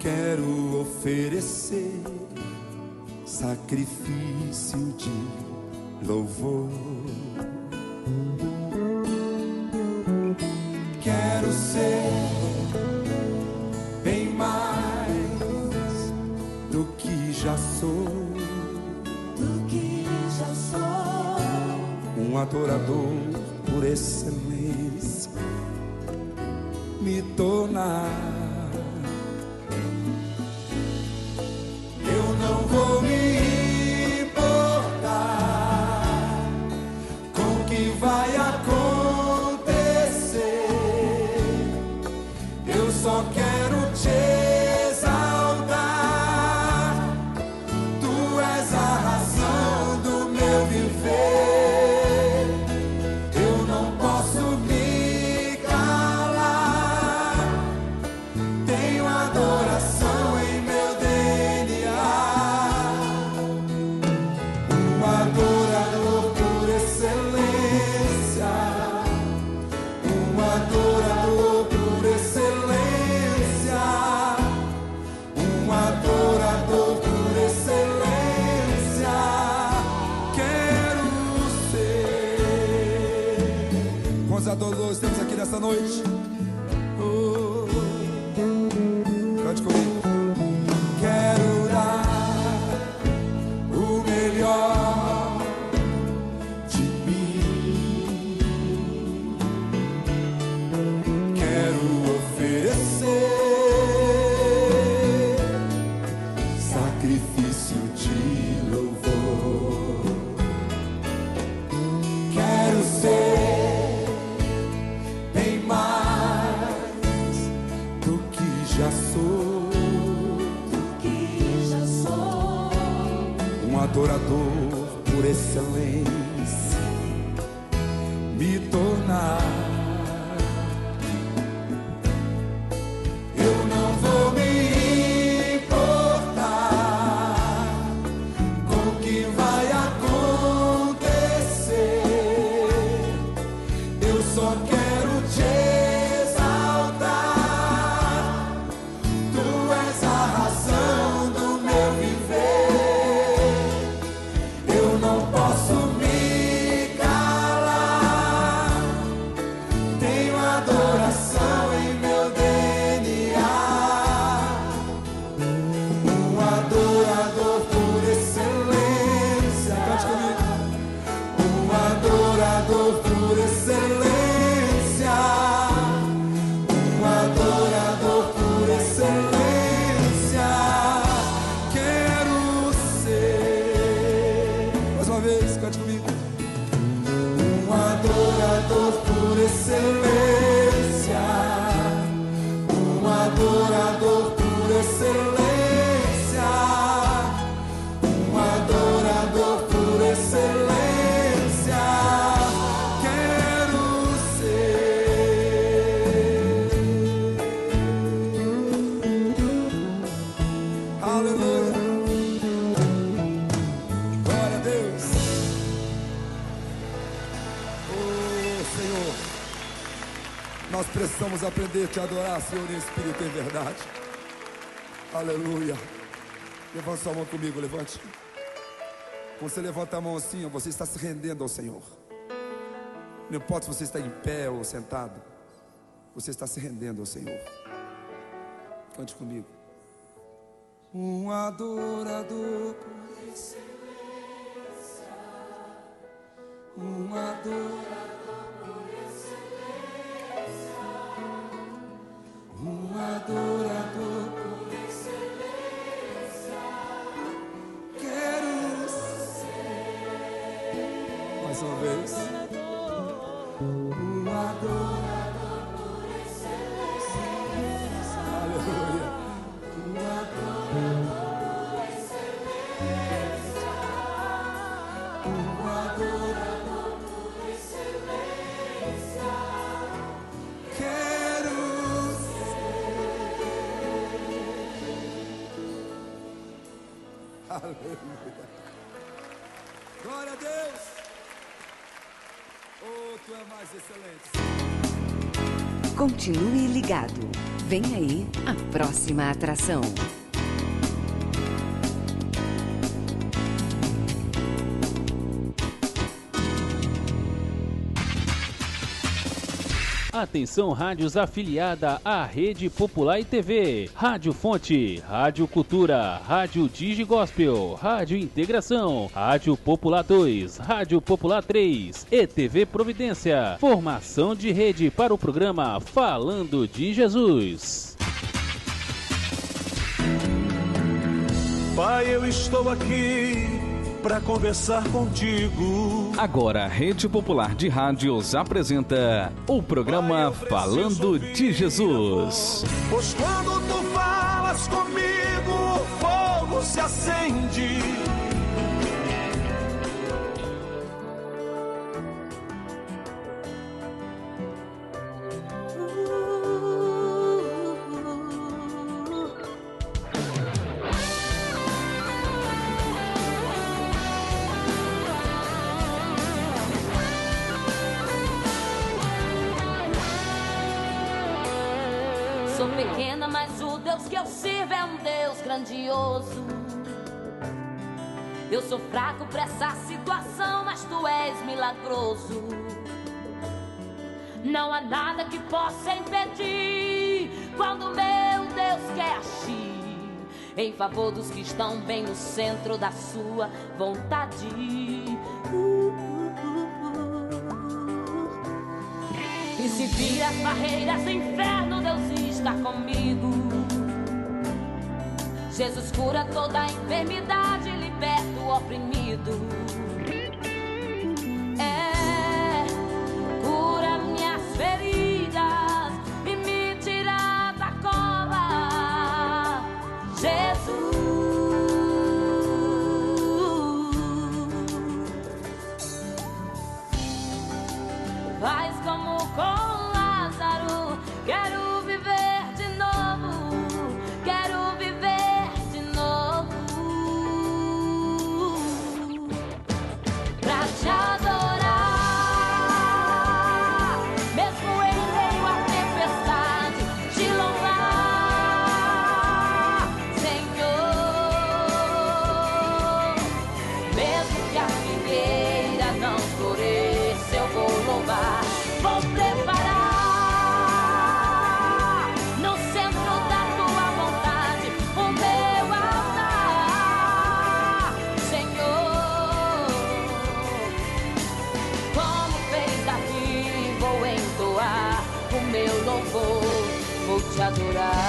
Quero oferecer sacrifício de louvor. Quero ser bem mais do que já sou. Um adorador por excelência, me tornar. Eu não vou me importar com o que vai acontecer. Eu só quero te exaltar. Tu és a razão do meu viver. Quantos adoradores temos aqui nessa noite? Oh, cante comigo. Quero dar o melhor de mim. Quero oferecer sacrifício de louvor. Quero ser um adorador por excelência, me tornar. Eu não vou me importar com o que vai acontecer. Eu só quero te exaltar. Tu és a razão do meu viver. Cante comigo. Um adorador por excelência. Um adorador por excelência. Um adorador por excelência. Quero ser. Aleluia. Glória a Deus. Senhor, nós precisamos aprender a te adorar, Senhor, em espírito e em verdade. Aleluia. Levante sua mão comigo, levante. Quando você levanta a mão assim, você está se rendendo ao Senhor. Não importa se você está em pé ou sentado, você está se rendendo ao Senhor. Cante comigo. Um adorador por excelência. Um adorador. Um adorador por excelência. Quero ser. Mais uma vez. Um adorador por excelência. Aleluia. Um adorador por excelência. Um adorador por excelência. Quero aleluia. Glória a Deus. Oh, tu é mais excelente. Continue ligado. Vem aí a próxima atração. Atenção, rádios afiliada à Rede Popular e TV, Rádio Fonte, Rádio Cultura, Rádio Digi Gospel, Rádio Integração, Rádio Popular 2, Rádio Popular 3 e TV Providência. Formação de rede para o programa Falando de Jesus. Pai, eu estou aqui para conversar contigo. Agora, a Rede Popular de Rádios apresenta o programa Falando de Jesus. Pois quando tu falas comigo, o fogo se acende. Sou pequena, mas o Deus que eu sirvo é um Deus grandioso. Eu sou fraco pra essa situação, mas tu és milagroso. Não há nada que possa impedir quando meu Deus quer agir em favor dos que estão bem no centro da sua vontade. E se vir as barreiras do inferno, Deus está comigo. Jesus cura toda a enfermidade, liberta o oprimido. Cura minhas feridas e me tira da cova. Jesus. Faz como com Lázaro, quero viver de novo, quero viver de novo, pra te adorar, mesmo em meio à tempestade, te louvar, Senhor, mesmo que a figueira não floresça, eu vou louvar. Vou preparar no centro da tua vontade o meu altar, Senhor. Como fez Davi, vou entoar o meu louvor, vou te adorar.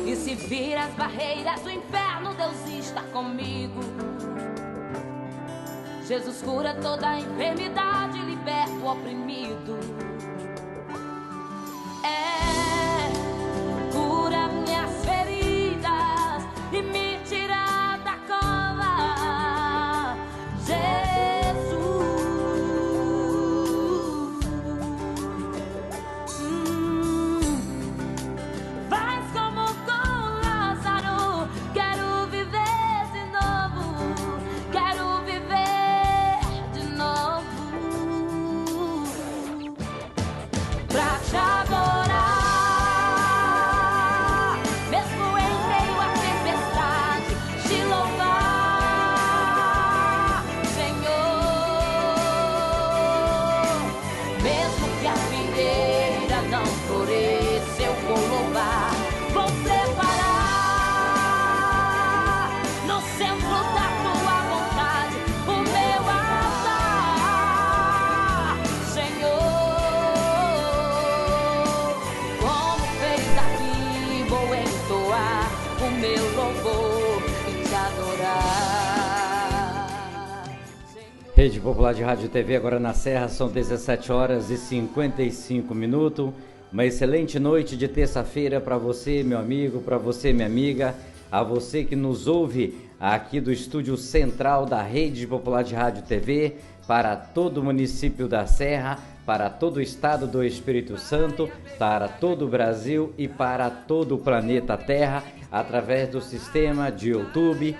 E se vir as barreiras do inferno, Deus está comigo. Jesus cura toda a enfermidade, liberta o oprimido. Cura minhas feridas e me tira da cova, Jesus. Faz como com Lázaro, quero viver de novo, quero viver de novo, pra te adorar, mesmo em meio à tempestade, te louvar, Senhor, mesmo que a figueira não floresça, eu vou louvar, vou preparar no centro da tua vontade o meu altar, Senhor. Como fez Davi, vou entoar o meu louvor e te adorar. Rede Popular de Rádio e TV, agora na Serra, são 17 horas e 55 minutos. Uma excelente noite de terça-feira para você, meu amigo, para você, minha amiga, a você que nos ouve aqui do estúdio central da Rede Popular de Rádio e TV, para todo o município da Serra, para todo o estado do Espírito Santo, para todo o Brasil e para todo o planeta Terra, através do sistema de YouTube,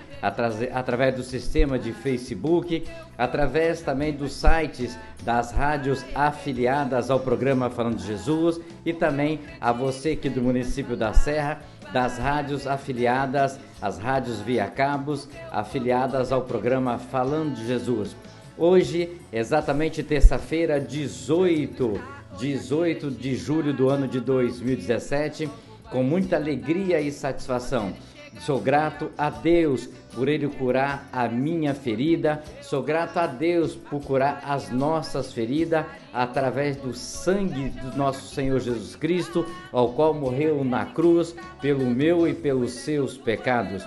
através do sistema de Facebook, através também dos sites das rádios afiliadas ao programa Falando de Jesus, e também a você aqui do município da Serra, das rádios afiliadas, as rádios via cabos, afiliadas ao programa Falando de Jesus. Hoje, exatamente terça-feira, 18 de julho do ano de 2017, com muita alegria e satisfação. Sou grato a Deus por Ele curar a minha ferida, sou grato a Deus por curar as nossas feridas através do sangue do nosso Senhor Jesus Cristo, ao qual morreu na cruz pelo meu e pelos seus pecados.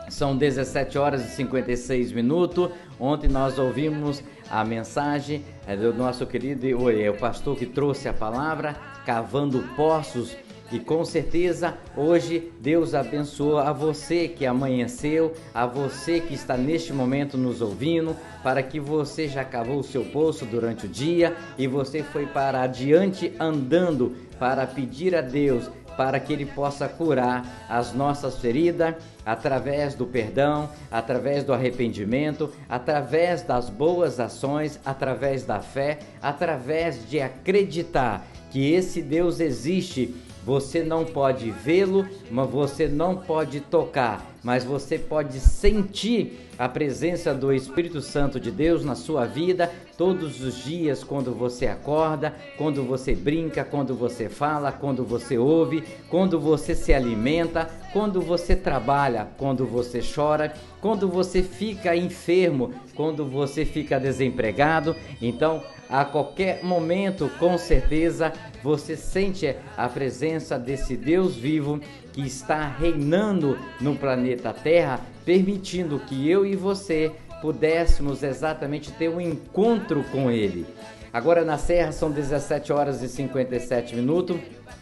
São 17 horas e 56 minutos. Ontem nós ouvimos a mensagem do nosso querido o pastor que trouxe a palavra, cavando poços. E com certeza hoje Deus abençoou a você que amanheceu, a você que está neste momento nos ouvindo, para que você já cavou o seu poço durante o dia e você foi para adiante andando para pedir a Deus para que Ele possa curar as nossas feridas através do perdão, através do arrependimento, através das boas ações, através da fé, através de acreditar que esse Deus existe. Você não pode vê-lo, mas você não pode tocar, mas você pode sentir a presença do Espírito Santo de Deus na sua vida todos os dias, quando você acorda, quando você brinca, quando você fala, quando você ouve, quando você se alimenta, quando você trabalha, quando você chora, quando você fica enfermo, quando você fica desempregado. Então, a qualquer momento, com certeza, você sente a presença desse Deus vivo que está reinando no planeta Terra, permitindo que eu e você pudéssemos exatamente ter um encontro com Ele. Agora na Serra são 17 horas e 57 minutos.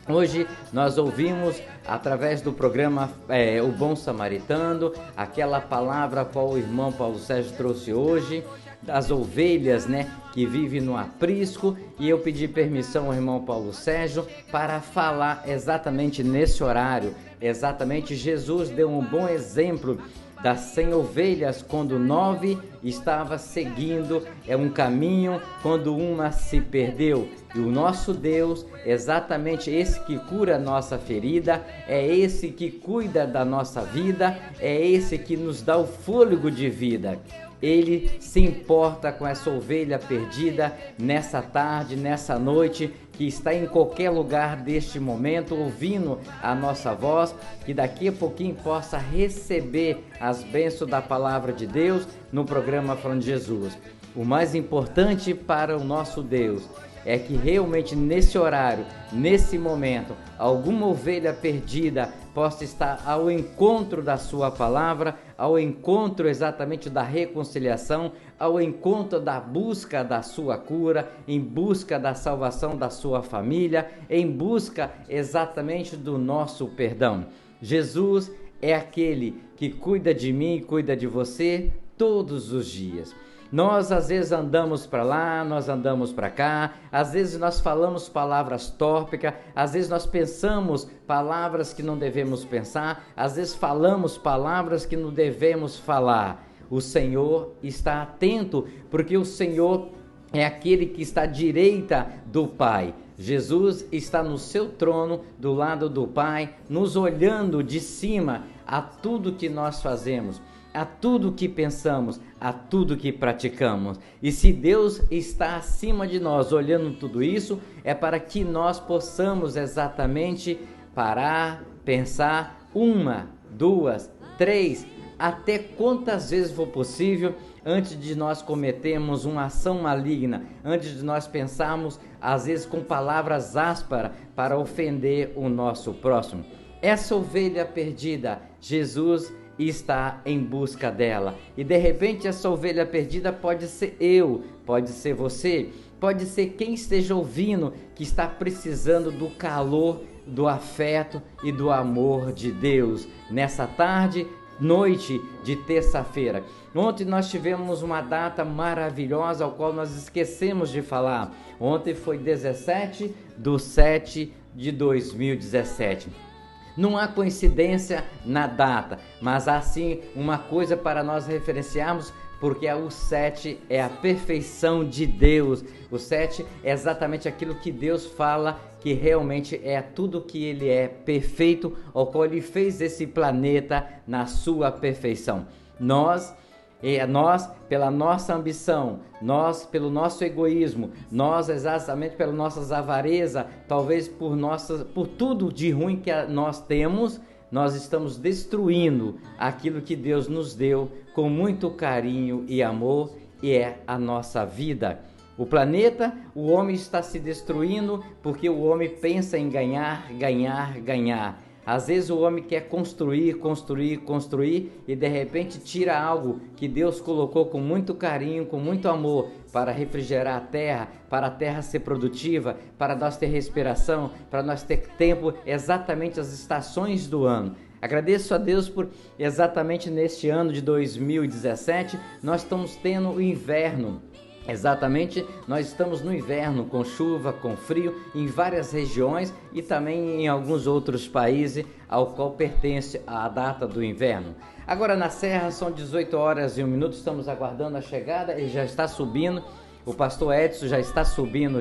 Hoje nós ouvimos, através do programa O Bom Samaritano, aquela palavra qual o irmão Paulo Sérgio trouxe hoje, das ovelhas, que vivem no aprisco, e eu pedi permissão ao irmão Paulo Sérgio para falar exatamente nesse horário. Exatamente, Jesus deu um bom exemplo das 100 ovelhas, quando 9 estava seguindo um caminho, quando uma se perdeu. E o nosso Deus, exatamente esse que cura a nossa ferida, é esse que cuida da nossa vida, é esse que nos dá o fôlego de vida. Ele se importa com essa ovelha perdida nessa tarde, nessa noite, que está em qualquer lugar deste momento ouvindo a nossa voz, que daqui a pouquinho possa receber as bênçãos da palavra de Deus no programa Falando de Jesus. O mais importante para o nosso Deus é que realmente nesse horário, nesse momento, alguma ovelha perdida possa estar ao encontro da sua palavra, ao encontro exatamente da reconciliação, ao encontro da busca da sua cura, em busca da salvação da sua família, em busca exatamente do nosso perdão. Jesus é aquele que cuida de mim e cuida de você todos os dias. Nós às vezes andamos para lá, nós andamos para cá, às vezes nós falamos palavras tópicas, às vezes nós pensamos palavras que não devemos pensar, às vezes falamos palavras que não devemos falar. O Senhor está atento, porque o Senhor é aquele que está à direita do Pai. Jesus está no seu trono, do lado do Pai, nos olhando de cima a tudo que nós fazemos, a tudo que pensamos, a tudo que praticamos. E se Deus está acima de nós, olhando tudo isso, é para que nós possamos exatamente parar, pensar 1, 2, 3, até quantas vezes for possível, antes de nós cometermos uma ação maligna, antes de nós pensarmos, às vezes com palavras ásperas, para ofender o nosso próximo. Essa ovelha perdida, Jesus está em busca dela, e de repente essa ovelha perdida pode ser eu, pode ser você, pode ser quem esteja ouvindo que está precisando do calor, do afeto e do amor de Deus nessa tarde, noite de terça-feira. Ontem nós tivemos uma data maravilhosa, ao qual nós esquecemos de falar. Ontem foi 17/7/2017. Não há coincidência na data, mas há sim uma coisa para nós referenciarmos, porque o 7 é a perfeição de Deus. O 7 é exatamente aquilo que Deus fala, que realmente é tudo que Ele é perfeito, ao qual Ele fez esse planeta na sua perfeição. Nós, pela nossa ambição, nós, pelo nosso egoísmo, nós, exatamente pela nossa avareza, talvez por tudo de ruim que nós temos, nós estamos destruindo aquilo que Deus nos deu com muito carinho e amor, e é a nossa vida. O planeta, o homem está se destruindo porque o homem pensa em ganhar, ganhar, ganhar. Às vezes o homem quer construir e de repente tira algo que Deus colocou com muito carinho, com muito amor para refrigerar a terra, para a terra ser produtiva, para nós ter respiração, para nós ter tempo, exatamente as estações do ano. Agradeço a Deus por exatamente neste ano de 2017 nós estamos tendo o inverno. Exatamente, nós estamos no inverno, com chuva, com frio, em várias regiões e também em alguns outros países ao qual pertence a data do inverno. Agora na Serra são 18h01, estamos aguardando a chegada, ele já está subindo, o pastor Edson já está subindo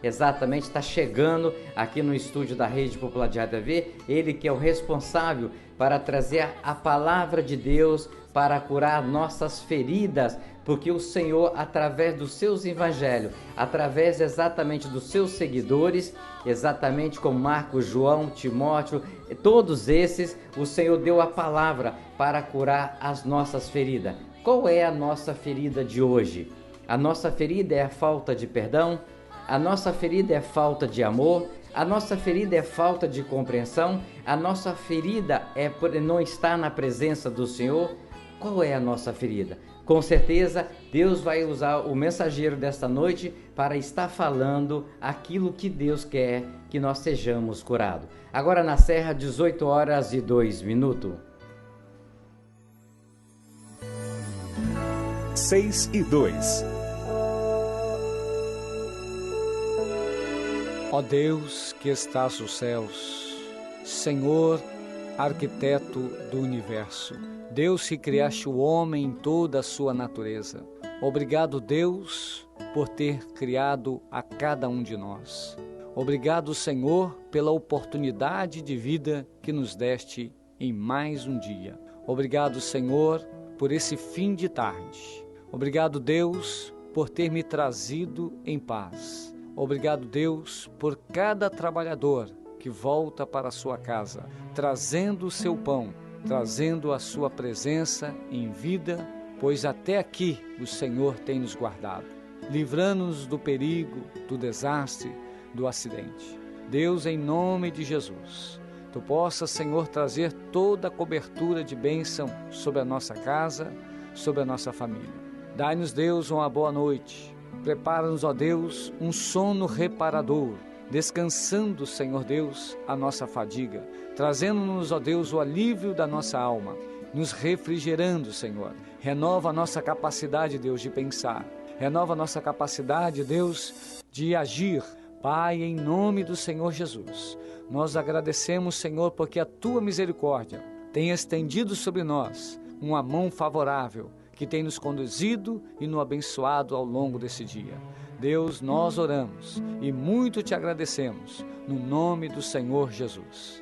exatamente, está chegando aqui no estúdio da Rede Popular de Rádio TV, ele que é o responsável para trazer a palavra de Deus, para curar nossas feridas, porque o Senhor, através dos seus evangelhos, através exatamente dos seus seguidores, exatamente como Marcos, João, Timóteo, todos esses, o Senhor deu a palavra para curar as nossas feridas. Qual é a nossa ferida de hoje? A nossa ferida é a falta de perdão, a nossa ferida é falta de amor, a nossa ferida é falta de compreensão, a nossa ferida é por não estar na presença do Senhor. Qual é a nossa ferida? Com certeza, Deus vai usar o mensageiro desta noite para estar falando aquilo que Deus quer que nós sejamos curados. Agora na Serra, 18h02. 6:02. Ó Deus que estás nos céus, Senhor, arquiteto do universo, Deus que criaste o homem em toda a sua natureza. Obrigado, Deus, por ter criado a cada um de nós. Obrigado, Senhor, pela oportunidade de vida que nos deste em mais um dia. Obrigado, Senhor, por esse fim de tarde. Obrigado, Deus, por ter me trazido em paz. Obrigado, Deus, por cada trabalhador que volta para a sua casa, trazendo o seu pão, trazendo a sua presença em vida, pois até aqui o Senhor tem nos guardado, livrando-nos do perigo, do desastre, do acidente. Deus, em nome de Jesus, Tu possas, Senhor, trazer toda a cobertura de bênção sobre a nossa casa, sobre a nossa família. Dai-nos, Deus, uma boa noite. Prepara-nos, ó Deus, um sono reparador, descansando, Senhor Deus, a nossa fadiga, trazendo-nos, ó Deus, o alívio da nossa alma, nos refrigerando, Senhor. Renova a nossa capacidade, Deus, de pensar. Renova a nossa capacidade, Deus, de agir. Pai, em nome do Senhor Jesus, nós agradecemos, Senhor, porque a Tua misericórdia tem estendido sobre nós uma mão favorável, que tem nos conduzido e nos abençoado ao longo desse dia. Deus, nós oramos e muito Te agradecemos, no nome do Senhor Jesus.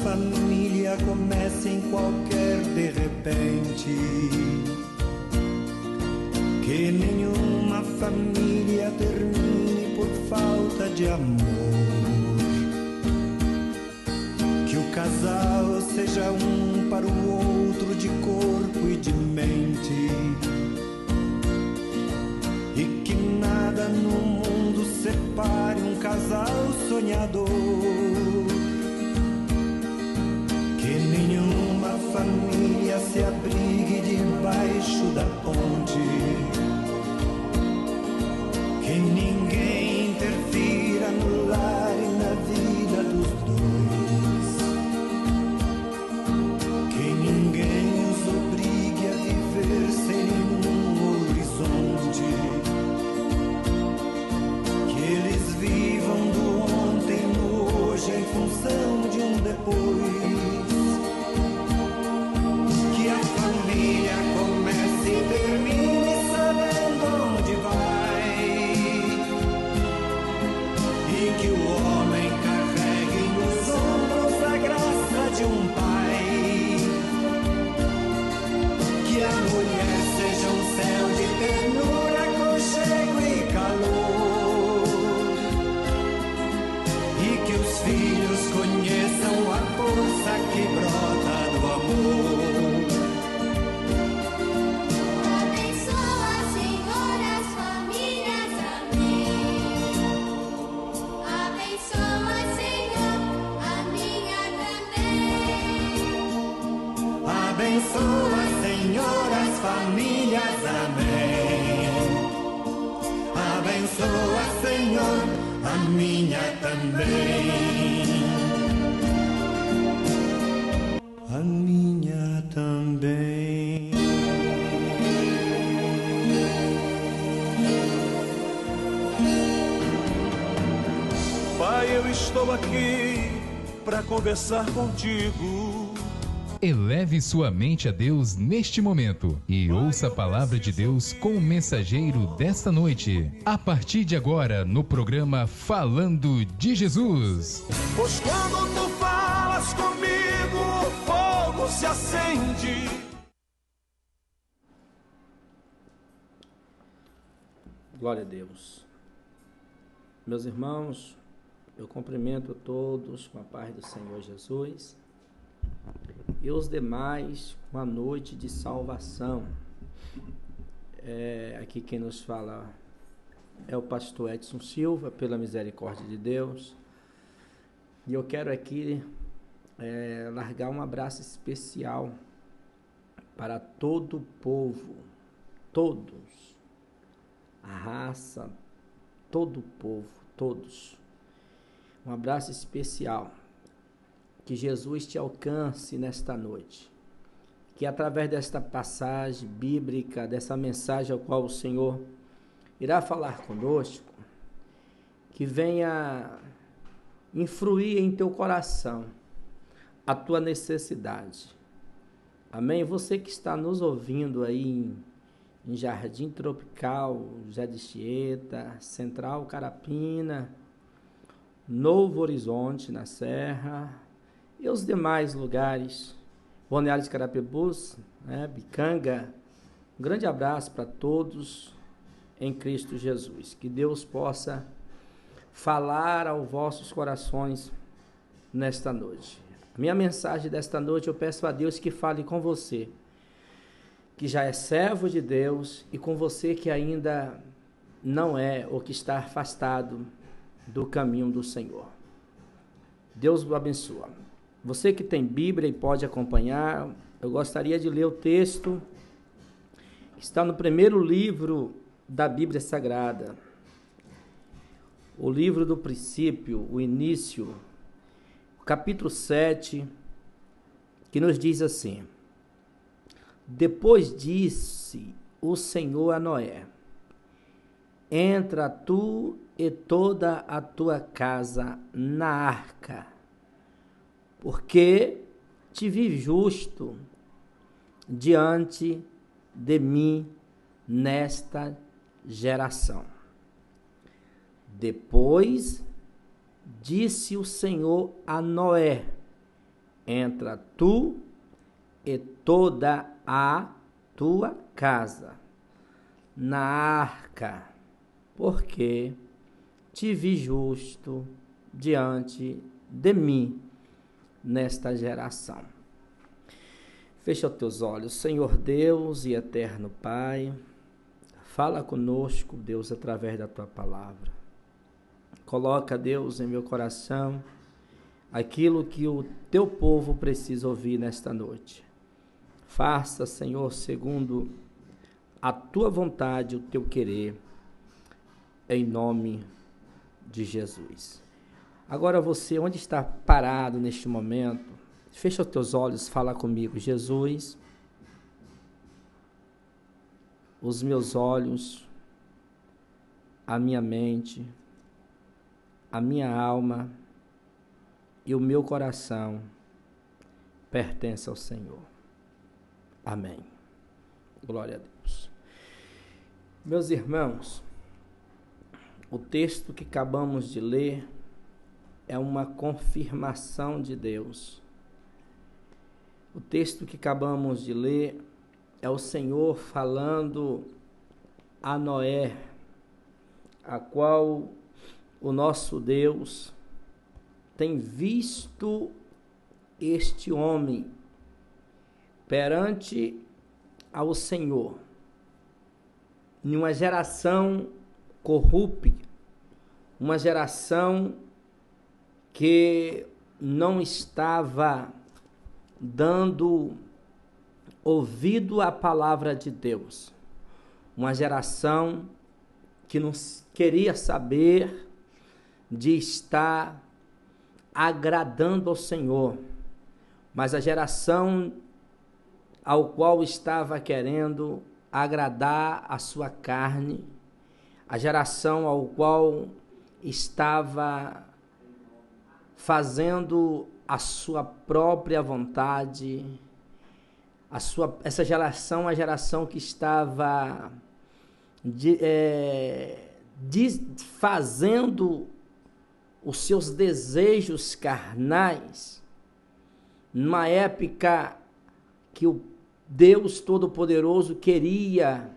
Família comece em qualquer de repente, que nenhuma família termine por falta de amor, que o casal seja um para o outro de corpo e de mente, e que nada no mundo separe um casal sonhador, que nenhuma família se abrigue debaixo da ponte, que ninguém interfira no lar e na vida dos dois, que ninguém os obrigue a viver sem nenhum horizonte, que eles vivam do ontem no hoje em função de um depois, que a família comece e termine sabendo onde vai, e que o homem carregue nos ombros a graça de um pai, que a mulher seja um céu de ternura, aconchego e calor, e que os filhos conheçam a força que brota do amor. Abençoa, Senhor, as famílias, amém. Abençoa, Senhor, a minha também. Abençoa, Senhor, as famílias, amém. Abençoa, Senhor, a minha também. A minha também. Pai, eu estou aqui para conversar contigo. Eleve sua mente a Deus neste momento e ouça a palavra de Deus com o mensageiro desta noite. A partir de agora, no programa Falando de Jesus. Pois quando tu falas comigo, o fogo se acende. Glória a Deus. Meus irmãos, eu cumprimento todos com a paz do Senhor Jesus e os demais com a noite de salvação. Aqui quem nos fala é o pastor Edson Silva, pela misericórdia de Deus. E eu quero aqui largar um abraço especial para todo o povo, todos, a raça, todo o povo, todos. Um abraço especial. Que Jesus te alcance nesta noite. Que através desta passagem bíblica, dessa mensagem ao qual o Senhor irá falar conosco, que venha influir em teu coração a tua necessidade. Amém? Você que está nos ouvindo aí em Jardim Tropical, José de Chieta, Central Carapina, Novo Horizonte, na Serra, e os demais lugares, Balneário de Carapebus, Bicanga. Um grande abraço para todos em Cristo Jesus. Que Deus possa falar aos vossos corações nesta noite. A minha mensagem desta noite, eu peço a Deus que fale com você, que já é servo de Deus, e com você que ainda não é, ou que está afastado do caminho do Senhor. Deus o abençoe. Você que tem Bíblia e pode acompanhar, eu gostaria de ler o texto que está no primeiro livro da Bíblia Sagrada, o livro do princípio, o início, capítulo 7, que nos diz assim: Depois disse o Senhor a Noé: Entra tu e toda a tua casa na arca, porque te vi justo diante de mim nesta geração. Depois disse o Senhor a Noé: Entra tu e toda a tua casa na arca, porque te vi justo diante de mim nesta geração. Fecha os teus olhos, Senhor Deus e eterno Pai, fala conosco, Deus, através da tua palavra. Coloca, Deus, em meu coração aquilo que o teu povo precisa ouvir nesta noite. Faça, Senhor, segundo a tua vontade, o teu querer, em nome de Jesus. Agora você, onde está parado neste momento, fecha os teus olhos, fala comigo. Jesus, os meus olhos, a minha mente, a minha alma e o meu coração pertencem ao Senhor. Amém. Glória a Deus. Meus irmãos, o texto que acabamos de ler é uma confirmação de Deus. O texto que acabamos de ler é o Senhor falando a Noé, a qual o nosso Deus tem visto este homem perante ao Senhor, em uma geração corrupta, uma geração que não estava dando ouvido à palavra de Deus, uma geração que não queria saber de estar agradando ao Senhor, mas a geração ao qual estava querendo agradar a sua carne, a geração ao qual estava fazendo a sua própria vontade, essa geração, a geração que estava fazendo os seus desejos carnais, numa época que o Deus Todo-Poderoso queria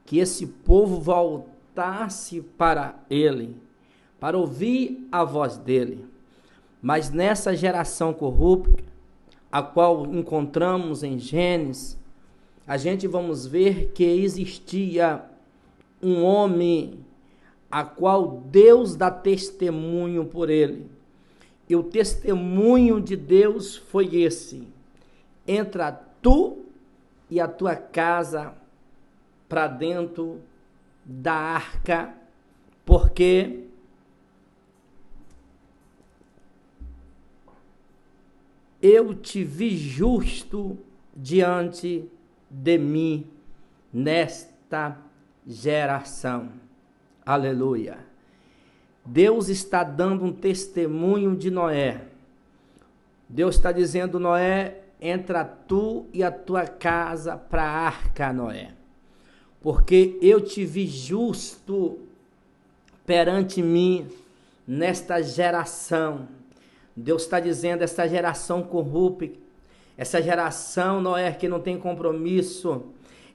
que esse povo voltasse para Ele, para ouvir a voz dEle. Mas nessa geração corrupta, a qual encontramos em Gênesis, a gente vamos ver que existia um homem a qual Deus dá testemunho por ele. E o testemunho de Deus foi esse: entra tu e a tua casa para dentro da arca, porque eu te vi justo diante de mim nesta geração. Aleluia. Deus está dando um testemunho de Noé. Deus está dizendo: Noé, entra tu e a tua casa para a arca, Noé, porque eu te vi justo perante mim nesta geração. Deus está dizendo: essa geração corrupta, essa geração, Noé, que não tem compromisso,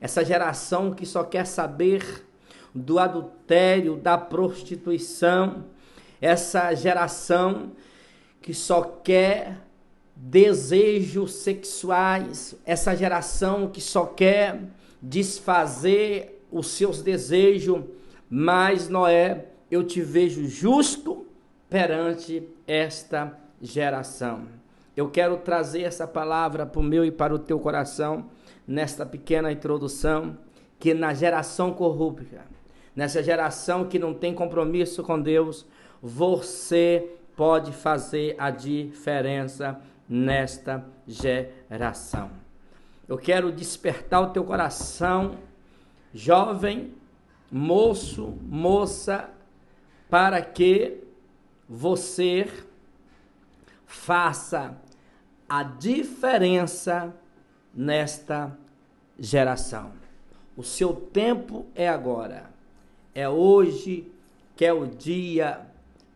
essa geração que só quer saber do adultério, da prostituição, essa geração que só quer desejos sexuais, essa geração que só quer desfazer os seus desejos. Mas, Noé, eu te vejo justo perante esta geração. Eu quero trazer essa palavra para o meu e para o teu coração nesta pequena introdução, que na geração corrupta, nessa geração que não tem compromisso com Deus, você pode fazer a diferença nesta geração. Eu quero despertar o teu coração, jovem, moço, moça, para que você faça a diferença nesta geração. O seu tempo é agora, é hoje que é o dia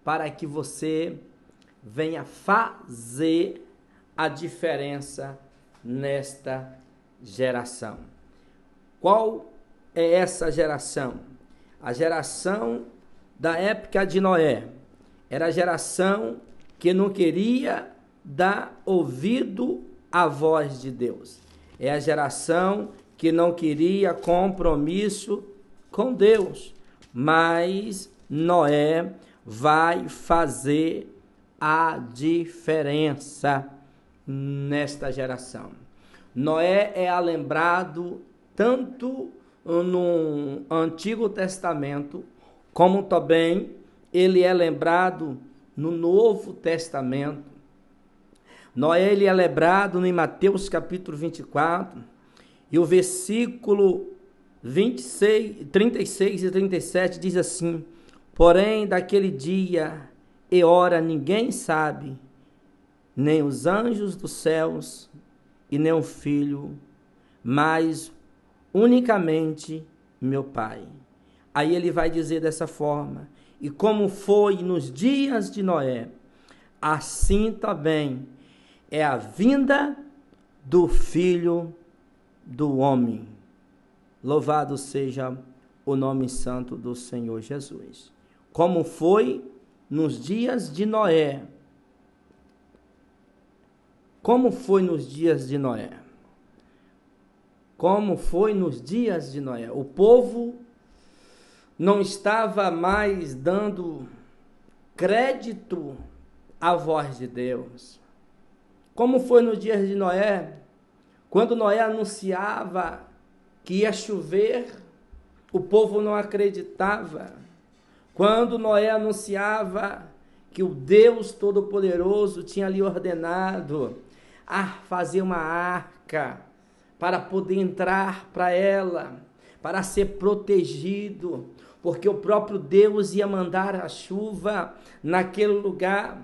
para que você venha fazer a diferença nesta geração. Qual é essa geração? A geração da época de Noé. Era a geração que não queria dá ouvido à voz de Deus. É a geração que não queria compromisso com Deus, mas Noé vai fazer a diferença nesta geração. Noé é lembrado tanto no Antigo Testamento, como também ele é lembrado no Novo Testamento. Noé ele é lembrado em Mateus capítulo 24, e o versículo 36 e 37 diz assim: porém, daquele dia e hora ninguém sabe, nem os anjos dos céus e nem o Filho, mas unicamente meu Pai. Aí ele vai dizer dessa forma: e como foi nos dias de Noé, assim também é a vinda do Filho do Homem. Louvado seja o nome santo do Senhor Jesus. Como foi nos dias de Noé. Como foi nos dias de Noé? Como foi nos dias de Noé? O povo não estava mais dando crédito à voz de Deus. Como foi nos dias de Noé? Quando Noé anunciava que ia chover, o povo não acreditava. Quando Noé anunciava que o Deus Todo-Poderoso tinha lhe ordenado a fazer uma arca para poder entrar para ela, para ser protegido, porque o próprio Deus ia mandar a chuva naquele lugar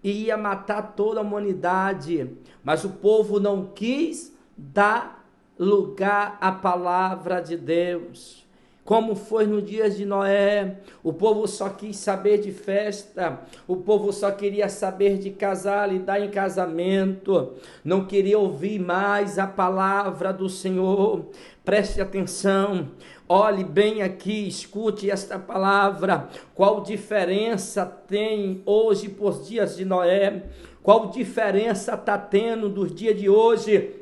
e ia matar toda a humanidade, mas o povo não quis dar lugar à palavra de Deus. Como foi no dia de Noé, o povo só quis saber de festa, o povo só queria saber de casar e dar em casamento, não queria ouvir mais a palavra do Senhor. Preste atenção, olhe bem aqui, escute esta palavra. Qual diferença tem hoje por dias de Noé? Qual diferença está tendo dos dias de hoje?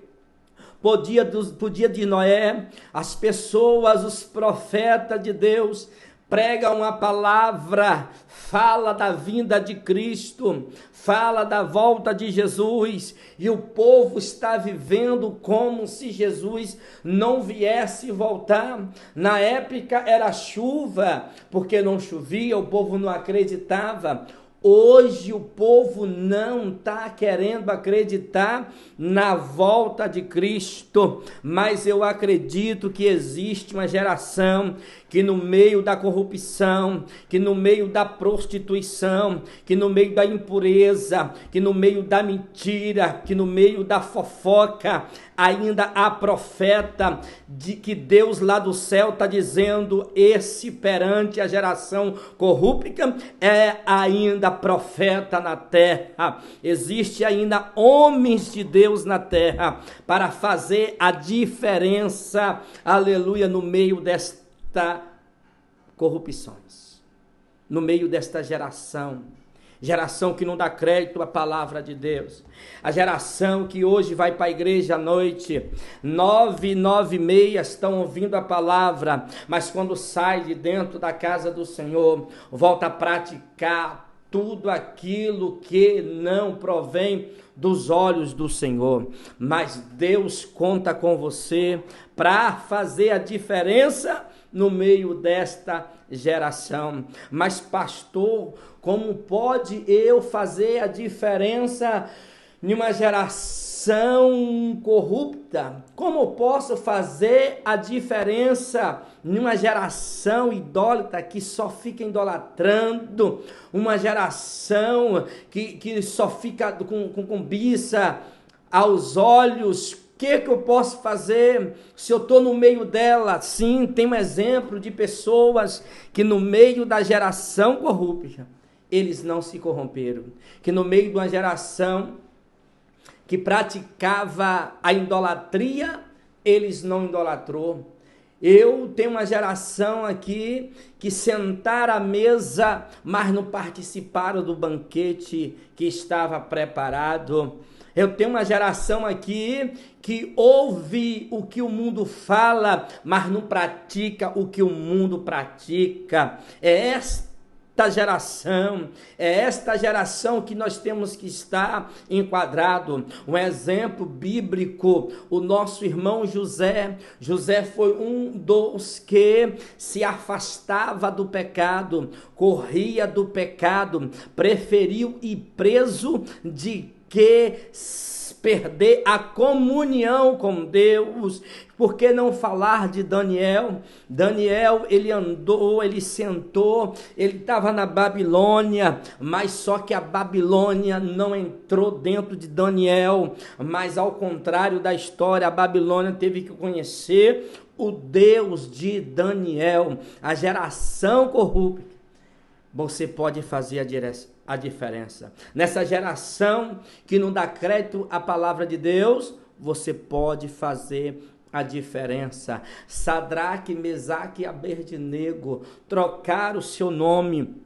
Por dia de Noé, as pessoas, os profetas de Deus, pregam a palavra, fala da vinda de Cristo, fala da volta de Jesus, e o povo está vivendo como se Jesus não viesse voltar. Na época era chuva, porque não chovia, o povo não acreditava. Hoje o povo não está querendo acreditar na volta de Cristo, mas eu acredito que existe uma geração que no meio da corrupção, que no meio da prostituição, que no meio da impureza, que no meio da mentira, que no meio da fofoca, ainda há profeta de que Deus lá do céu está dizendo: esse perante a geração corrupta é ainda profeta na terra. Existe ainda homens de Deus na terra para fazer a diferença, aleluia, no meio desta corrupções, no meio desta geração que não dá crédito à palavra de Deus, a geração que hoje vai para a igreja à noite, 9:30 estão ouvindo a palavra, mas quando sai de dentro da casa do Senhor, volta a praticar tudo aquilo que não provém dos olhos do Senhor. Mas Deus conta com você para fazer a diferença no meio desta geração. Mas pastor, como pode eu fazer a diferença em uma geração corrupta? Como posso fazer a diferença em uma geração idólatra que só fica idolatrando, uma geração que só fica com cobiça aos olhos? O que eu posso fazer se eu estou no meio dela? Sim, tem um exemplo de pessoas que no meio da geração corrupta, eles não se corromperam. Que no meio de uma geração que praticava a idolatria, eles não idolatrou. Eu tenho uma geração aqui que sentaram à mesa, mas não participaram do banquete que estava preparado. Eu tenho uma geração aqui que ouve o que o mundo fala, mas não pratica o que o mundo pratica. É esta geração que nós temos que estar enquadrado. Um exemplo bíblico, o nosso irmão José. José foi um dos que se afastava do pecado, corria do pecado, preferiu ir preso de que perder a comunhão com Deus. Por que não falar de Daniel? Daniel, ele andou, ele sentou, ele estava na Babilônia, mas só que a Babilônia não entrou dentro de Daniel, mas ao contrário da história, a Babilônia teve que conhecer o Deus de Daniel. A geração corrupta, você pode fazer a diferença. Nessa geração que não dá crédito à palavra de Deus, você pode fazer a diferença. Sadraque, Mesaque e Abednego trocaram o seu nome,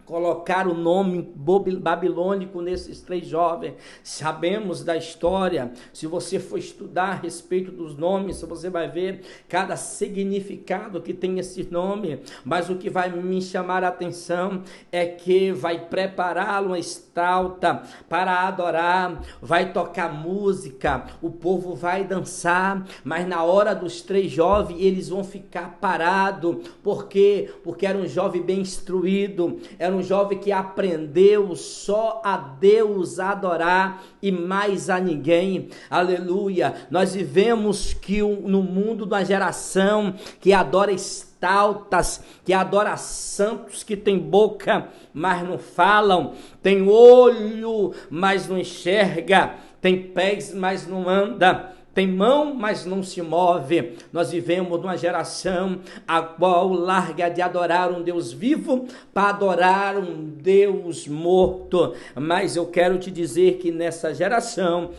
colocaram o nome babilônico nesses 3 jovens. Sabemos da história. Se você for estudar a respeito dos nomes, você vai ver cada significado que tem esse nome. Mas o que vai me chamar a atenção é que vai prepará-lo uma estalta para adorar, vai tocar música, o povo vai dançar, mas na hora dos 3 jovens eles vão ficar parados. Por quê? Porque era um jovem bem instruído, era um jovem que aprendeu só a Deus adorar e mais a ninguém. Aleluia. Nós vivemos que no mundo de uma geração que adora estaltas, que adora santos, que tem boca, mas não falam, tem olho, mas não enxerga, tem pés, mas não anda, tem mão, mas não se move. Nós vivemos numa geração a qual larga de adorar um Deus vivo para adorar um Deus morto. Mas eu quero te dizer que nessa geração,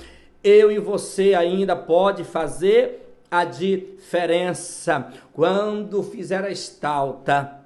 eu e você ainda pode fazer a diferença. Quando fizer a estalta,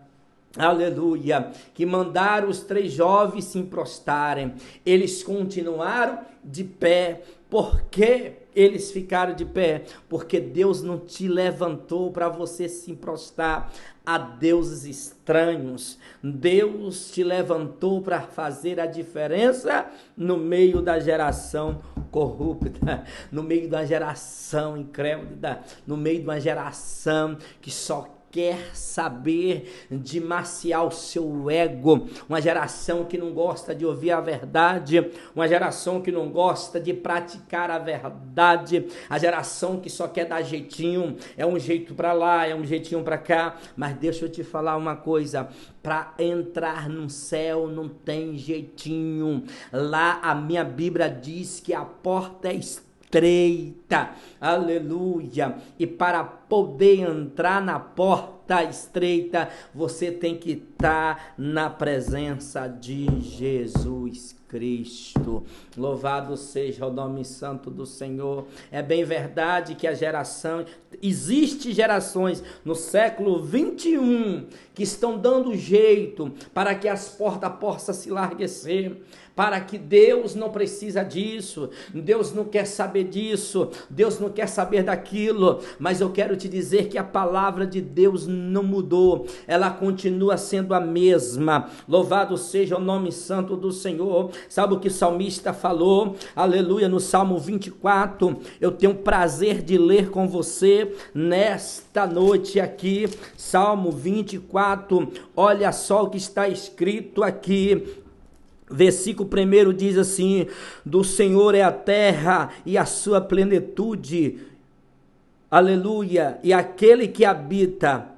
aleluia, que mandaram os 3 jovens se prostarem, eles continuaram de pé. Por que eles ficaram de pé? Porque Deus não te levantou para você se prostrar a deuses estranhos. Deus te levantou para fazer a diferença no meio da geração corrupta, no meio da geração incrédula, no meio de uma geração que só quer saber de maciar o seu ego, uma geração que não gosta de ouvir a verdade, uma geração que não gosta de praticar a verdade, a geração que só quer dar jeitinho, é um jeito para lá, é um jeitinho para cá. Mas deixa eu te falar uma coisa, para entrar no céu não tem jeitinho. Lá a minha Bíblia diz que a porta é estreita, aleluia, e para poder entrar na porta estreita, você tem que estar na presença de Jesus Cristo. Louvado seja o nome santo do Senhor. É bem verdade que existem gerações no século 21 que estão dando jeito para que as portas possam se larguecer, para que Deus não precisa disso, Deus não quer saber disso, Deus não quer saber daquilo. Mas eu quero te dizer que a palavra de Deus não mudou, ela continua sendo a mesma. Louvado seja o nome santo do Senhor. Sabe o que o salmista falou? Aleluia, no Salmo 24, eu tenho prazer de ler com você nesta noite aqui, Salmo 24, olha só o que está escrito aqui. Versículo 1 diz assim: do Senhor é a terra e a sua plenitude, aleluia, e aquele que habita,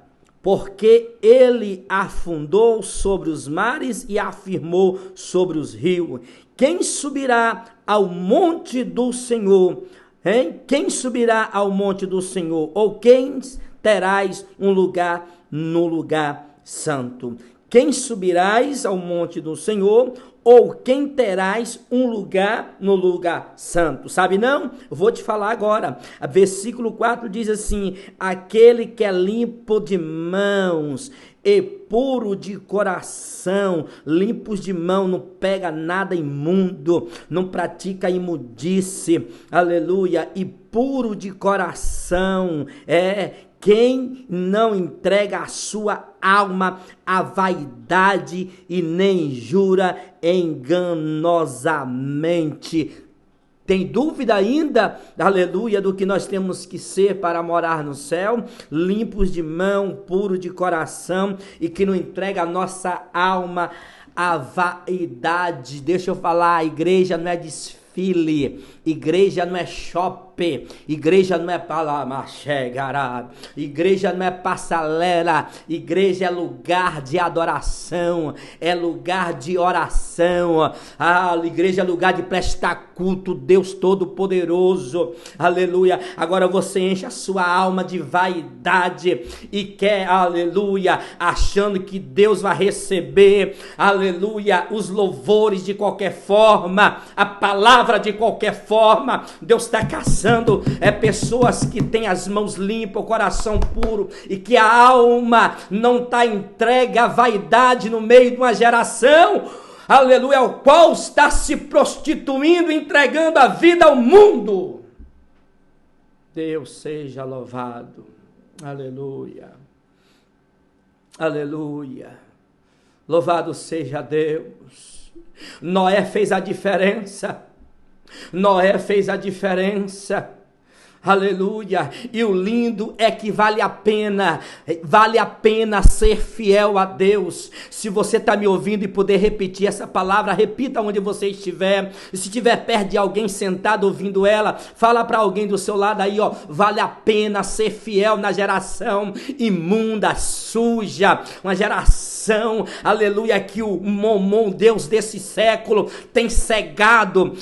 porque ele afundou sobre os mares e afirmou sobre os rios. Quem subirá ao monte do Senhor? Hein? Quem subirá ao monte do Senhor? Ou quem terás um lugar no lugar santo? quem subirás ao monte do Senhor, ou quem terás um lugar no lugar santo? Sabe não? Eu vou te falar agora. Versículo 4 diz assim: aquele que é limpo de mãos e puro de coração, limpos de mão, não pega nada imundo, não pratica imundice, aleluia, e puro de coração, quem não entrega a sua alma à vaidade e nem jura enganosamente. Tem dúvida ainda, aleluia, do que nós temos que ser para morar no céu? Limpos de mão, puro de coração e que não entrega a nossa alma à vaidade. Deixa eu falar, a igreja não é desfile, igreja não é shopping, igreja não é palamachegará, igreja não é passarela, igreja é lugar de adoração, é lugar de oração, igreja é lugar de prestar culto, Deus Todo-Poderoso, aleluia. Agora você enche a sua alma de vaidade e quer, aleluia, achando que Deus vai receber, aleluia, os louvores de qualquer forma, a palavra de qualquer forma. Deus está caçando pessoas que têm as mãos limpas, o coração puro e que a alma não está entregue à vaidade no meio de uma geração, aleluia, o qual está se prostituindo, entregando a vida ao mundo. Deus seja louvado, aleluia, aleluia, louvado seja Deus. Noé fez a diferença. Noé fez a diferença, aleluia, e o lindo é que vale a pena ser fiel a Deus. Se você está me ouvindo e puder repetir essa palavra, repita onde você estiver. E se estiver perto de alguém sentado ouvindo ela, fala para alguém do seu lado aí, vale a pena ser fiel na geração imunda, suja, uma geração, aleluia, que o Momon, Deus desse século, tem cegado.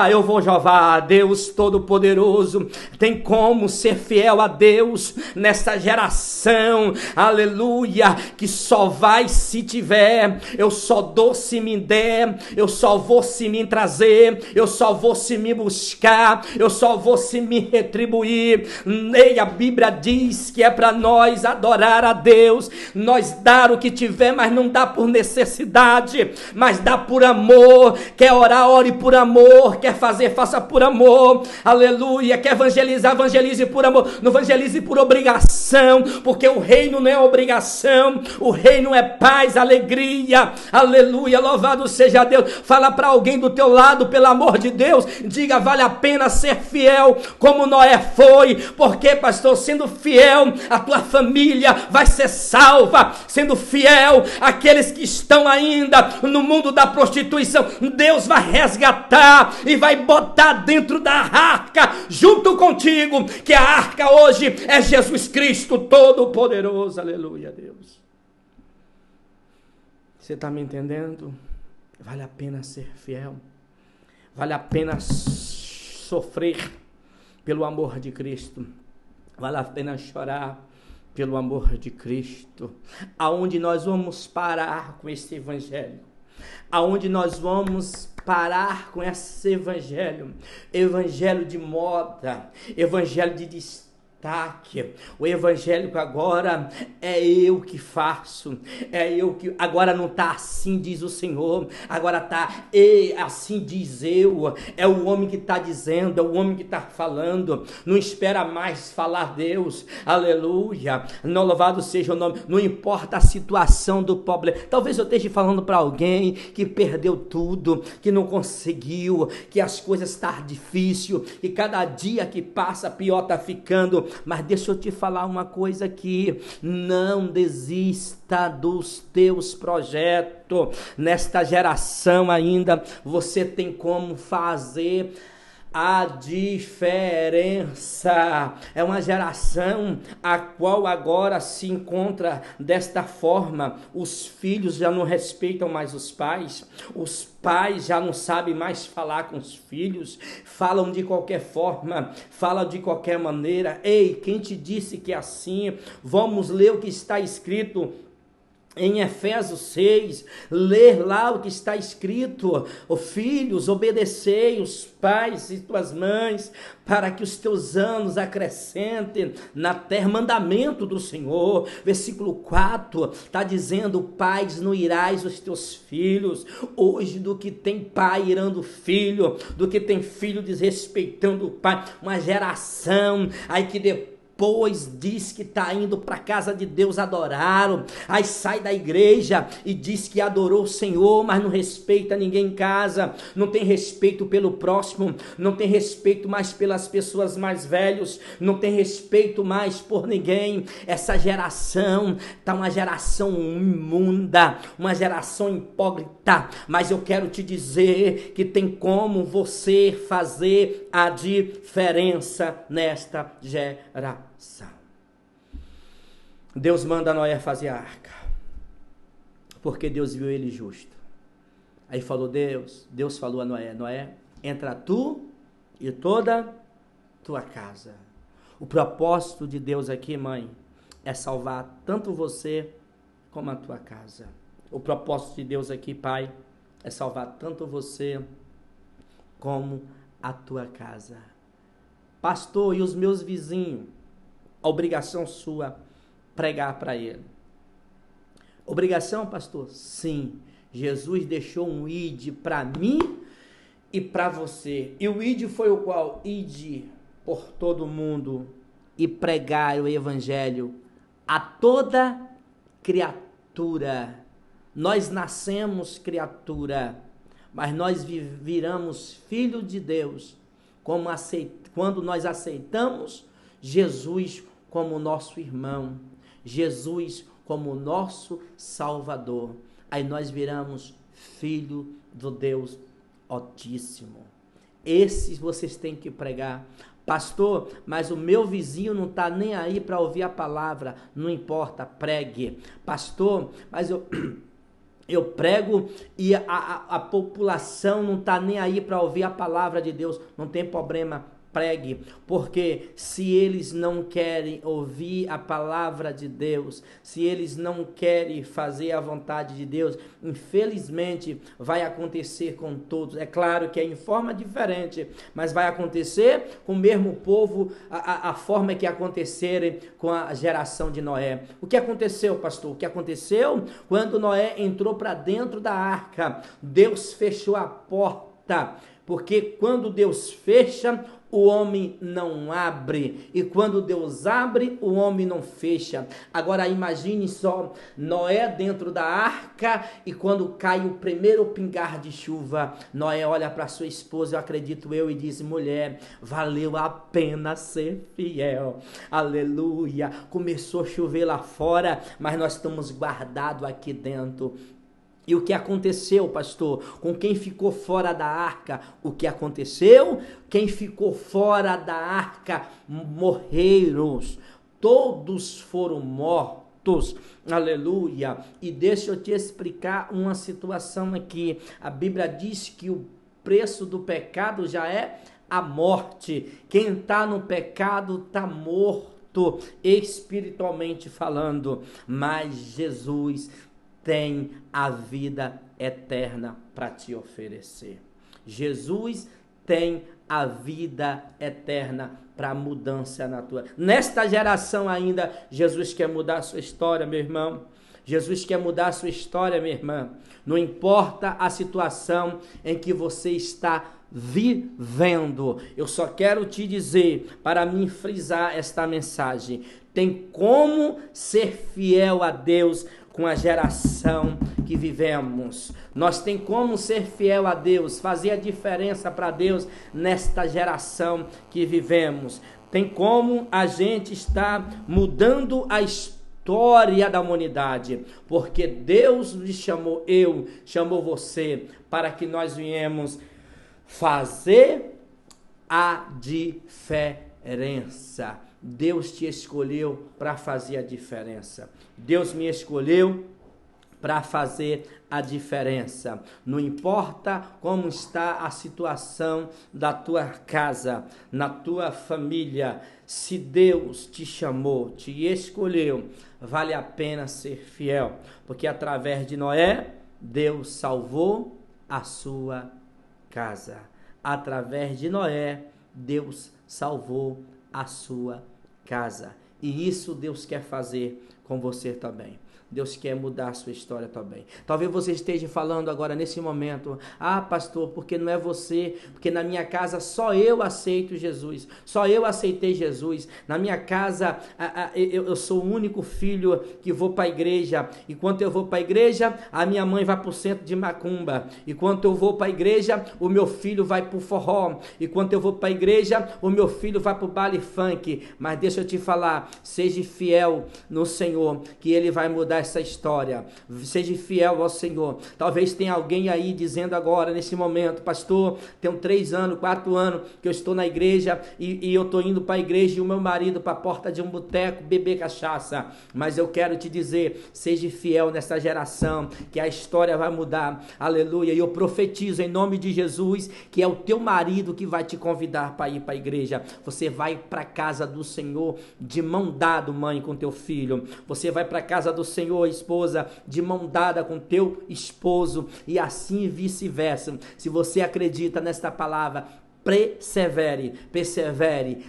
Eu vou louvar, Deus Todo-Poderoso, tem como ser fiel a Deus nessa geração, aleluia, que só vai se tiver, eu só dou se me der, eu só vou se me trazer, eu só vou se me buscar, eu só vou se me retribuir. E a Bíblia diz que é para nós adorar a Deus, nós dar o que tiver, mas não dá por necessidade, mas dá por amor. Quer orar, ore por amor, quer fazer, faça por amor, aleluia, quer evangelizar, evangelize por amor, não evangelize por obrigação, porque o reino não é obrigação, o reino é paz, alegria, aleluia, louvado seja Deus. Fala para alguém do teu lado, pelo amor de Deus, diga, vale a pena ser fiel como Noé foi, porque pastor, sendo fiel, a tua família vai ser salva, sendo fiel, aqueles que estão ainda no mundo da prostituição, Deus vai resgatar e vai botar dentro da arca, junto contigo, que a arca hoje é Jesus Cristo Todo-Poderoso, aleluia, Deus. Você está me entendendo? Vale a pena ser fiel, vale a pena sofrer pelo amor de Cristo, vale a pena chorar pelo amor de Cristo. Aonde nós vamos parar com esse evangelho? Aonde nós vamos parar com esse evangelho? Evangelho de moda, evangelho de destaque. O evangélico agora é eu que faço, é eu que, agora não está assim diz o Senhor, agora está assim diz eu, é o homem que está dizendo, é o homem que está falando, não espera mais falar Deus, aleluia, não, louvado seja o nome, não importa a situação do problema. Talvez eu esteja falando para alguém que perdeu tudo, que não conseguiu, que as coisas estão difíceis, e cada dia que passa pior está ficando. Mas deixa eu te falar uma coisa aqui, não desista dos teus projetos. Nesta geração ainda você tem como fazer a diferença. É uma geração a qual agora se encontra desta forma. Os filhos já não respeitam mais os pais já não sabem mais falar com os filhos, falam de qualquer forma, falam de qualquer maneira. Ei, quem te disse que é assim? Vamos ler o que está escrito em Efésios 6, ler lá o que está escrito: filhos, obedecei os pais e tuas mães, para que os teus anos acrescentem na terra. Mandamento do Senhor. Versículo 4 está dizendo: pais, não irás os teus filhos. Hoje, do que tem pai irando filho, do que tem filho desrespeitando o pai, uma geração aí que depois diz que está indo para a casa de Deus adorar, aí sai da igreja e diz que adorou o Senhor, mas não respeita ninguém em casa, não tem respeito pelo próximo, não tem respeito mais pelas pessoas mais velhas, não tem respeito mais por ninguém. Essa geração está uma geração imunda, uma geração hipócrita, mas eu quero te dizer que tem como você fazer a diferença nesta geração. Deus manda Noé fazer a arca, porque Deus viu ele justo. Aí falou Deus falou a Noé: Noé, entra tu e toda tua casa. O propósito de Deus aqui, mãe, é salvar tanto você como a tua casa. O propósito de Deus aqui, pai, é salvar tanto você como a tua casa. Pastor, e os meus vizinhos? A obrigação sua, pregar para ele. Obrigação, pastor? Sim. Jesus deixou um ide para mim e para você. E o ide foi o qual? Ide por todo mundo e pregar o evangelho a toda criatura. Nós nascemos criatura, mas nós viramos filho de Deus quando nós aceitamos Jesus como nosso irmão, Jesus como nosso Salvador. Aí nós viramos filho do Deus Altíssimo. Esses vocês têm que pregar. Pastor, mas o meu vizinho não está nem aí para ouvir a palavra. Não importa, pregue. Pastor, mas eu prego e a população não está nem aí para ouvir a palavra de Deus. Não tem problema, pregue, porque se eles não querem ouvir a palavra de Deus, se eles não querem fazer a vontade de Deus, infelizmente vai acontecer com todos. É claro que é em forma diferente, mas vai acontecer com o mesmo povo, a forma que acontecerem com a geração de Noé. O que aconteceu, pastor? O que aconteceu quando Noé entrou para dentro da arca? Deus fechou a porta, porque quando Deus fecha, o homem não abre, e quando Deus abre, o homem não fecha. Agora imagine só, Noé dentro da arca, e quando cai o primeiro pingar de chuva, Noé olha para sua esposa, eu acredito eu, e diz: mulher, valeu a pena ser fiel, aleluia. Começou a chover lá fora, mas nós estamos guardados aqui dentro. E o que aconteceu, pastor? Com quem ficou fora da arca? O que aconteceu? Quem ficou fora da arca morreram. Todos foram mortos. Aleluia. E deixa eu te explicar uma situação aqui. A Bíblia diz que o preço do pecado já é a morte. Quem está no pecado está morto, espiritualmente falando. Mas Jesus tem a vida eterna para te oferecer. Jesus tem a vida eterna para mudança na tua. Nesta geração ainda, Jesus quer mudar a sua história, meu irmão. Jesus quer mudar a sua história, minha irmã. Não importa a situação em que você está vivendo. Eu só quero te dizer, para me frisar esta mensagem, tem como ser fiel a Deus com a geração que vivemos. Nós tem como ser fiel a Deus, fazer a diferença para Deus nesta geração que vivemos. Tem como a gente estar mudando a história da humanidade, porque Deus lhe chamou, chamou você, para que nós viemos fazer a diferença. Deus te escolheu para fazer a diferença. Deus me escolheu para fazer a diferença. Não importa como está a situação da tua casa, na tua família, se Deus te chamou, te escolheu, vale a pena ser fiel, porque através de Noé, Deus salvou a sua casa. Através de Noé, Deus salvou a sua casa. E isso Deus quer fazer com você também. Deus quer mudar a sua história também. Talvez você esteja falando agora nesse momento: ah, pastor, porque não é você, porque na minha casa só eu aceito Jesus, só eu aceitei Jesus. Na minha casa eu sou o único filho que vou para a igreja. Enquanto eu vou para a igreja, a minha mãe vai para o centro de macumba. Enquanto eu vou para a igreja, o meu filho vai para o forró. Enquanto eu vou para a igreja, o meu filho vai para o baile funk. Mas deixa eu te falar, seja fiel no Senhor, que Ele vai mudar essa história. Seja fiel ao Senhor. Talvez tenha alguém aí dizendo agora, nesse momento: pastor, tem 3 anos, 4 anos que eu estou na igreja e eu estou indo para a igreja e o meu marido para a porta de um boteco beber cachaça. Mas eu quero te dizer, seja fiel nessa geração, que a história vai mudar. Aleluia. E eu profetizo em nome de Jesus que é o teu marido que vai te convidar para ir para a igreja. Você vai para a casa do Senhor de mão dada, mãe, com teu filho. Você vai para a casa do Senhor, esposa, de mão dada com teu esposo, e assim vice-versa. Se você acredita nesta palavra, persevere,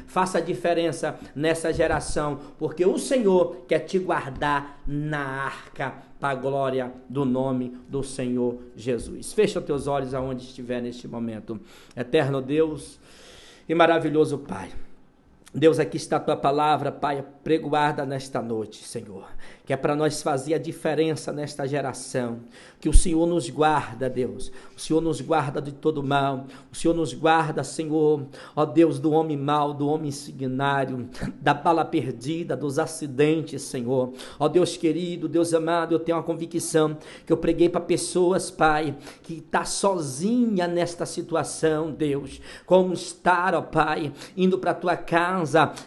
faça a diferença nessa geração, porque o Senhor quer te guardar na arca, para a glória do nome do Senhor Jesus. Fecha os teus olhos aonde estiver neste momento. Eterno Deus e maravilhoso Pai, Deus, aqui está a tua palavra, Pai, pregoada nesta noite, Senhor, que é para nós fazer a diferença nesta geração. Que o Senhor nos guarda, Deus, o Senhor nos guarda de todo mal, o Senhor nos guarda, Senhor, ó Deus, do homem mau, do homem insignário, da bala perdida, dos acidentes, Senhor. Ó Deus querido, Deus amado, eu tenho uma convicção que eu preguei para pessoas, Pai, que está sozinha nesta situação, Deus, como estar, ó Pai, indo para a tua casa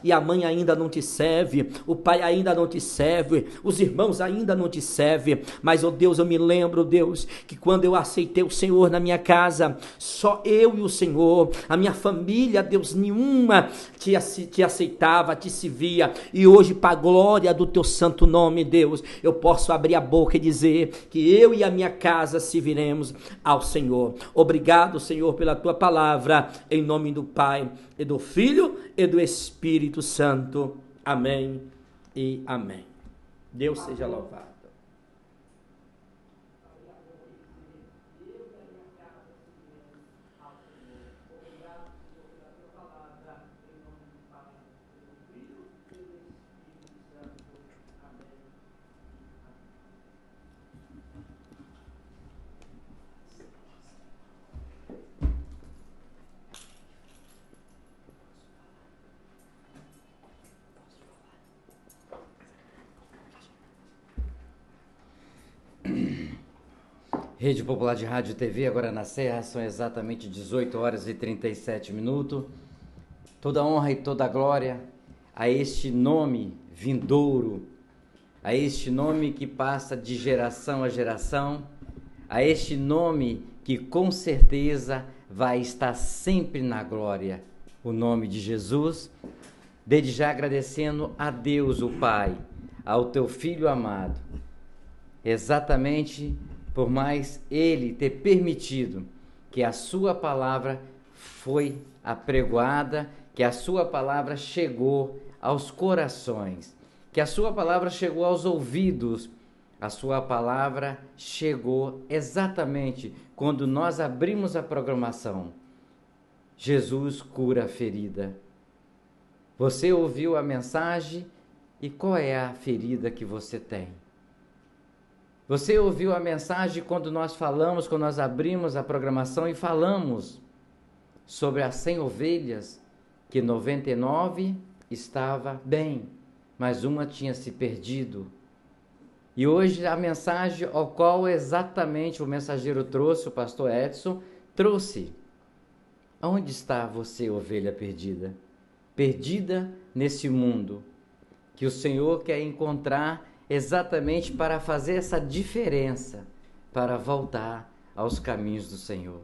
e a mãe ainda não te serve, o pai ainda não te serve, os irmãos ainda não te servem, mas, ó Deus, eu me lembro, Deus, que quando eu aceitei o Senhor na minha casa, só eu e o Senhor, a minha família, Deus, nenhuma te aceitava, te servia, e hoje, para a glória do teu santo nome, Deus, eu posso abrir a boca e dizer que eu e a minha casa serviremos ao Senhor. Obrigado, Senhor, pela tua palavra, em nome do Pai, e do Filho, e do Espírito Santo. Amém e amém. Deus seja louvado. Rede Popular de Rádio e TV, agora na Serra, são exatamente 18 horas e 37 minutos. Toda honra e toda glória a este nome vindouro, a este nome que passa de geração a geração, a este nome que com certeza vai estar sempre na glória, o nome de Jesus. Desde já agradecendo a Deus, o Pai, ao teu Filho amado, exatamente por mais Ele ter permitido que a sua palavra foi apregoada, que a sua palavra chegou aos corações, que a sua palavra chegou aos ouvidos, a sua palavra chegou exatamente quando nós abrimos a programação. Jesus cura a ferida. Você ouviu a mensagem e qual é a ferida que você tem? Você ouviu a mensagem quando nós falamos, quando nós abrimos a programação e falamos sobre as 100 ovelhas, que 99 estava bem, mas uma tinha se perdido. E hoje a mensagem ao qual exatamente o mensageiro trouxe, o pastor Edson, trouxe. Onde está você, ovelha perdida? Perdida nesse mundo, que o Senhor quer encontrar exatamente para fazer essa diferença, para voltar aos caminhos do Senhor.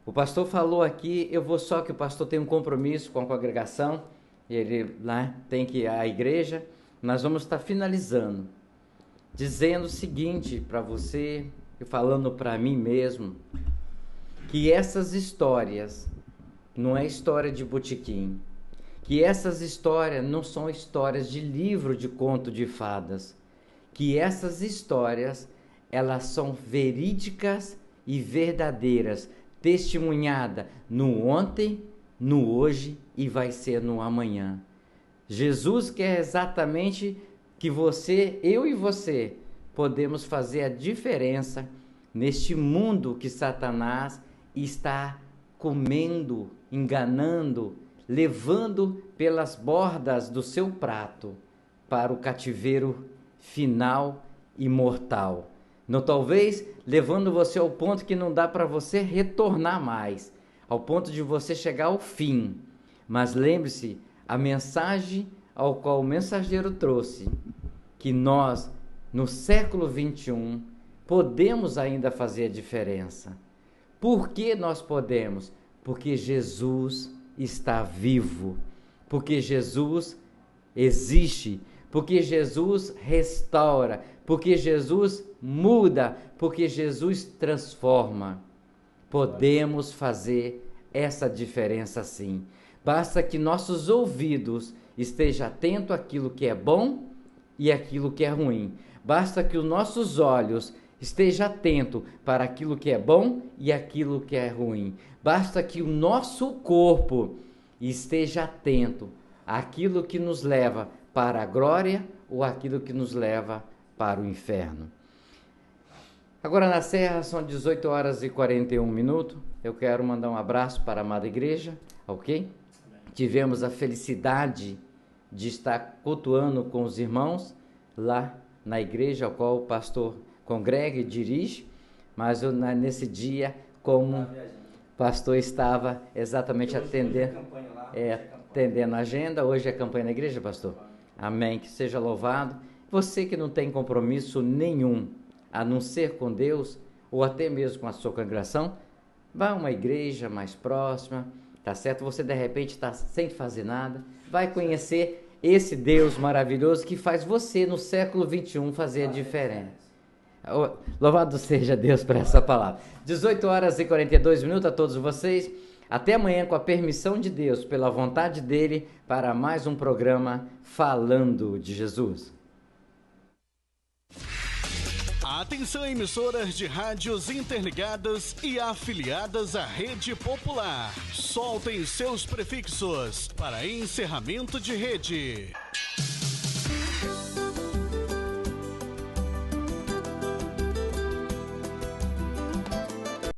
O pastor falou aqui, eu vou só que o pastor tem um compromisso com a congregação, ele lá tem que ir à igreja. Nós vamos estar finalizando, dizendo o seguinte para você, e falando para mim mesmo, que essas histórias não é história de botequim, que essas histórias não são histórias de livro de conto de fadas, que essas histórias, elas são verídicas e verdadeiras, testemunhada no ontem, no hoje e vai ser no amanhã. Jesus quer exatamente que você, eu e você, podemos fazer a diferença neste mundo que Satanás está comendo, enganando, levando pelas bordas do seu prato para o cativeiro final e mortal. Não, talvez levando você ao ponto que não dá para você retornar mais, ao ponto de você chegar ao fim. Mas lembre-se, a mensagem ao qual o mensageiro trouxe, que nós, no século 21, podemos ainda fazer a diferença. Por que nós podemos? Porque Jesus está vivo, porque Jesus existe, porque Jesus restaura, porque Jesus muda, porque Jesus transforma. Podemos fazer essa diferença sim. Basta que nossos ouvidos estejam atentos àquilo que é bom e àquilo que é ruim. Basta que os nossos olhos estejam atentos para aquilo que é bom e aquilo que é ruim. Basta que o nosso corpo esteja atento àquilo que nos leva para a glória ou aquilo que nos leva para o inferno. Agora na Serra são 18 horas e 41 minutos. Eu quero mandar um abraço para a amada igreja, ok? Tivemos a felicidade de estar cultuando com os irmãos lá na igreja, ao qual o pastor congrega e dirige, mas eu, nesse dia, como o pastor estava exatamente atendendo a agenda, hoje é campanha na igreja, pastor? Amém, que seja louvado. Você que não tem compromisso nenhum, a não ser com Deus, ou até mesmo com a sua congregação, vá a uma igreja mais próxima, tá certo? Você de repente está sem fazer nada, vai conhecer esse Deus maravilhoso que faz você no século 21 fazer a diferença. Louvado seja Deus por essa palavra. 18 horas e 42 minutos a todos vocês. Até amanhã, com a permissão de Deus, pela vontade dele, para mais um programa Falando de Jesus. Atenção, emissoras de rádios interligadas e afiliadas à Rede Popular. Soltem seus prefixos para encerramento de rede.